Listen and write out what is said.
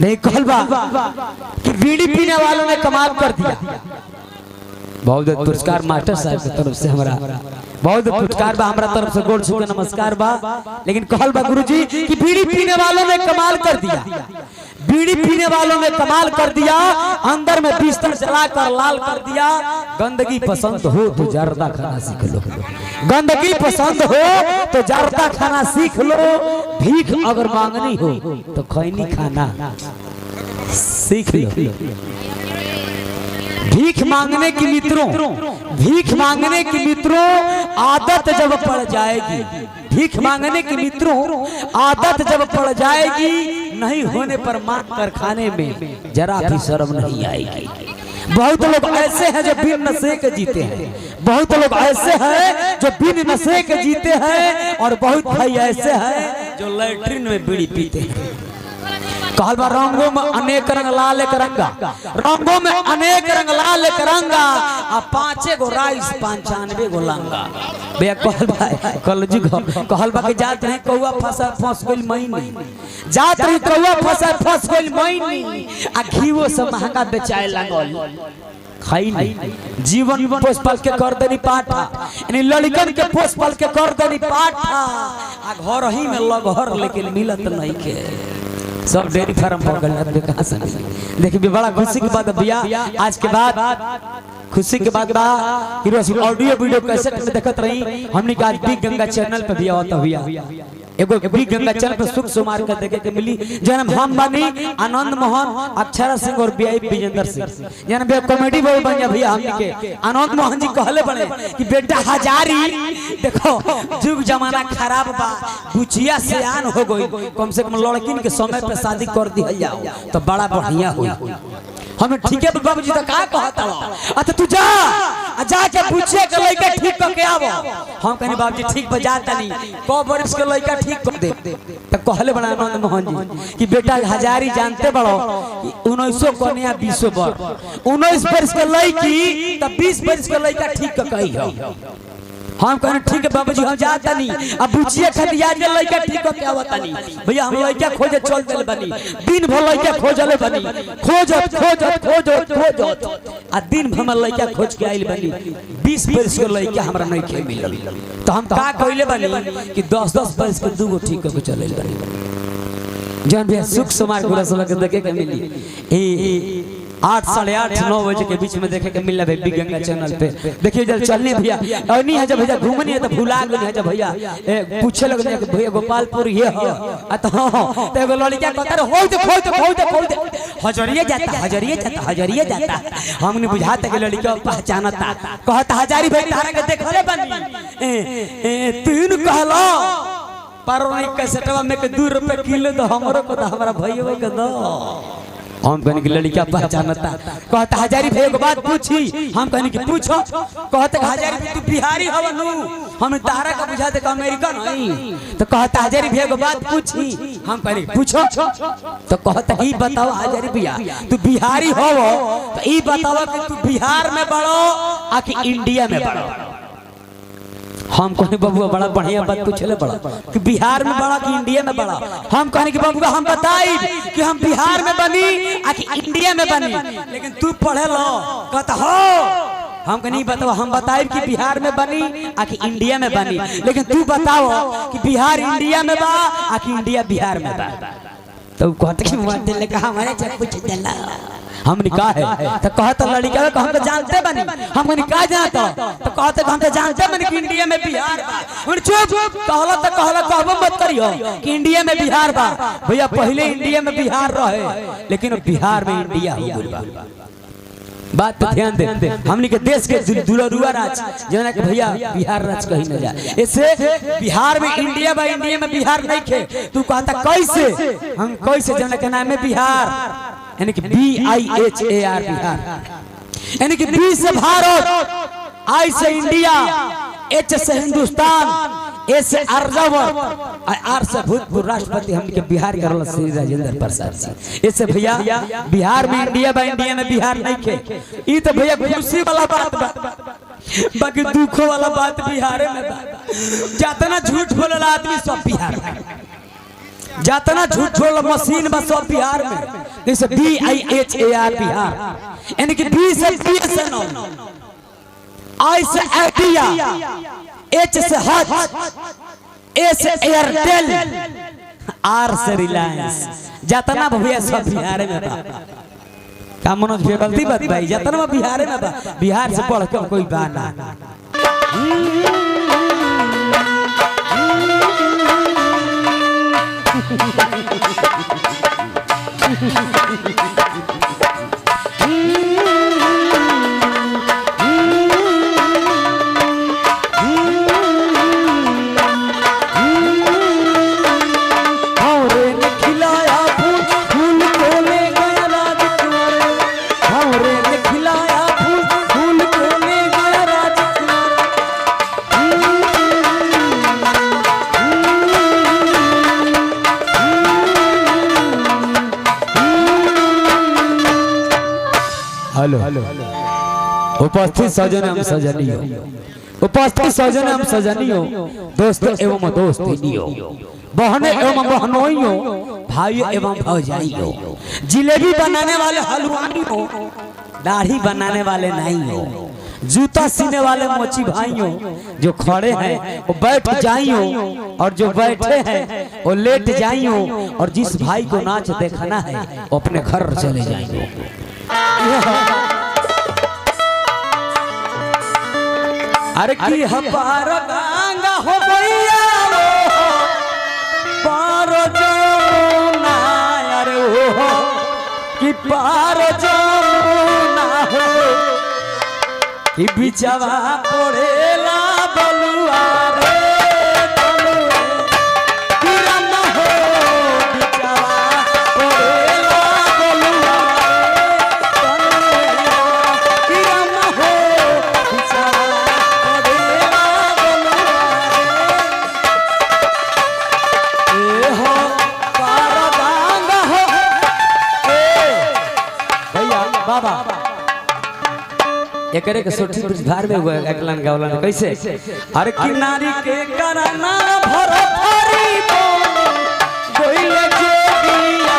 नहीं कहलबा कि बीड़ी पीने वालों ने कमाल कर दिया। बहुत पुरस्कार मास्टर साहब की तरफ से हमारा बहुत पुरस्कार बा, हमारा तरफ से गोड़ छू के नमस्कार बा। लेकिन कहल बा गुरुजी कि बीड़ी पीने वालों ने कमाल कर दिया, बीड़ी पीने वालों ने कमाल कर दिया, अंदर में बिस्तर जलाकर लाल कर दिया। गंदगी पसंद हो तो जर्दा खाना सीख लो, गंदगी पसंद हो तो जर्दा खाना सीख लो। भीख अगर मांगनी हो तो खैनी खाना सीख लो। भीख मांगने की मित्रों, भीख मांगने की मित्रों आदत जब पड़ जाएगी, भीख मांगने की मित्रों आदत जब पड़ जाएगी, नहीं होने पर मांग कर खाने में जरा भी शर्म नहीं आएगी। बहुत लोग ऐसे हैं जो बिन नशे के जीते हैं, बहुत लोग ऐसे हैं जो बिन नशे के जीते हैं, और बहुत भाई ऐसे हैं जो लैट्रिन में बीड़ी पीते हैं। कहलबा रंगों में अनेक रंग लाल एक रंगा, रंगों में अनेक रंग लाल एक रंगा, आ 5 गो राइस 95 गो लंगा। भैया कहलबा कलजी कहलबा के जात रहे कौआ फंस गइल महीनी, जात रहे कौआ फंस गइल महीनी, आ घीवो से महंगा बेचाए लागल। खाई नहीं जीवन पोस पाल के कर देनी पाठा, यानी लड़कन के पोस पाल के कर देनी पाठा, आ घर ही में लगहर लेकिन मिलत नहीं के सब डेयरी फार्म पर गलत कहां से देखिए। बड़ा खुशी की बात भैया, आज के बाद खुशी के बाद बा ऑडियो वीडियो कैसेट में देखत रही हमने का आज बिग गंगा चैनल पे भी आवत भैया। एगो बिग गंगा चैनल पे सुख सुमार के देखे के मिली, जन्म हम बनी आनंद मोहन अक्षरा सिंह और बीआई विजेंद्र सिंह, जन्म बे कॉमेडी बॉय बन जा भैया। हमनी के आनंद मोहन जी कहले बने कि बेटा हजारी देखो जुग जमाना खराब बा, बुचिया सियान हो गई, कम से कम लड़किन के समय पे शादी कर दिया जाओ तो बड़ा बढ़िया होई। हमें ठीक है बाबूजी तो का कहता हो, अच्छा तू जा जाके पूछे के लइका ठीक क के आवो। हम कहनी बाबूजी ठीक बजाता नहीं, को बरिस के लइका ठीक कर दे। तो कहले बना आनंद मोहन जी कि बेटा हजारी जानते बड़ो 1900 कन्या 20 बर, 19 बरिस के लइकी त 20 बरिस के लइका ठीक क कही हो। हम कहने ठीक है बाबूजी हम जाता नहीं, अब बुचिए खतिया के लइका ठीक के आवता नहीं भैया। हम लइका खोजे चल देले बनी, दिन भर लइका खोजले बनी, खोजत आ दिन भर में लइका खोज के आइल बनी। 20 बरिस के लइका हमरा नहीं के मिलल, तो हम का कइले बनी कि 10-10 बरिस के दूगो ठीक के चले बनी। जन भैया सुख समार गुरु सब के देखे के मिली 8, 8:30, 9 बजे के बीच में देखे के मिलना भाई बिग गंगा चैनल पे। देखिए जब चलने भैया और नहीं है, जब भैया घूमनी है तो भुला गए है, जब भैया पूछे लग कि भैया गोपालपुर ये हो तो एगो लड़का कहता हो हजरिए जाता हमने बुझाता कि लड़का पहचानता, कहता हजारी भाई तारा के देखले बनी तीन कहलो पर कैसेटवा में के 2 रुपए किलो तो हमरो को हमारा भैया के दो। हम कहने की लड़का पहचानता, कहता हजारी भाई को बात पूछी, हम कहने की पूछो, कहते हजारी भाई तू बिहारी हव नु, हम तारा का बुझाते का अमेरिकन नहीं, तो कहता हजारी भाई को बात पूछी, हम कहने पूछो, तो कहता ही बताओ हजारी भैया तू बिहारी हव, तो ई बताओ कि तू बिहार में बड़ो आ कि इंडिया में बड़ो। हम कहने बबुआ बड़ा बढ़िया बात पूछले बड़ा कि बिहार में बड़ा कि इंडिया में बड़ा। हम कहने कि बबुआ हम बताई कि हम बिहार में बनी आ कि इंडिया में बनी, लेकिन तू पढ़े लो कहता हो। हम कहनी बताओ, हम बताई कि बिहार में बनी आ कि इंडिया में बनी, लेकिन तू बताओ कि बिहार इंडिया में बा आ कि इंडिया बिहार में बा। तो कहते कि मोबाइल कहा हमारे से पूछ देला, हमने कहा है तो कहता लड़का को हम तो जानते बनी, हमने कहा जानता तो कहते हम तो जानते बनी कि इंडिया में बिहार बा। उन चुप कहला तो कहला कहबो मत करियो कि इंडिया में बिहार बा। भैया पहले इंडिया में बिहार रहे, लेकिन बिहार में इंडिया हो गइल बा। बात पे ध्यान दे, हमनी के देश के दुलरुआ राज जना के भैया बिहार राज कहीं न जा, ऐसे बिहार में इंडिया बा, इंडिया में बिहार नहीं खे। तू कहता कैसे, हम कैसे जना के नाम है बिहार, यानी कि BIHAR बिहार, यानी कि B से भारत, I से इंडिया, H से हिंदुस्तान, A से अर्जावर, R से भूतपूर्व राष्ट्रपति हमके बिहार के श्री राजेंद्र प्रसाद जी। ऐसे भैया बिहार में इंडिया बा, इंडिया में बिहार नहीं खे। ई तो भैया खुशी वाला बात बा, बाकी दुखों वाला बात बिहार में बा। जितना झूठ बोलला आदमी सब बिहार में, जातना झूठ बोल मशीन बस सब बिहार में जैसे BIHAR बिहार यानी कि B से BSNL, I से आइडिया, H से हज, A से एयरटेल, R से रिलायंस। जातना भैया सब बिहार में बा। का मनोज भैया गलती बात भाई, जातना बिहार में बा, बिहार से पढ़ के कोई बा ना। हेलो उपस्थित सजन एवं सजनियों, उपस्थित सजन एवं सजनियों, दोस्त एवं दोस्तिनियों, बहने एवं बहनोइयों, भाइयों एवं भौजाइयों, जिलेबी बनाने वाले हलवाइयों, दाढ़ी बनाने वाले नाइयों, जूता सीने वाले मोची भाइयों, जो खड़े हैं वो बैठ जाइयों और जो बैठे हैं वो लेट जाइयों, और जिस भाई को नाच देखना है वो अपने घर चले जाइयों। अरे की पार गंगा हो गैया पार जमुना, अरे हो कि पार जमुना हो कि बिचवा पड़ेला बलुआ रे एकरे के सोठी बुझार में हुआ एकलन गावलन कैसे। अरे किनारी के कराना भर भरी बोले जोगिया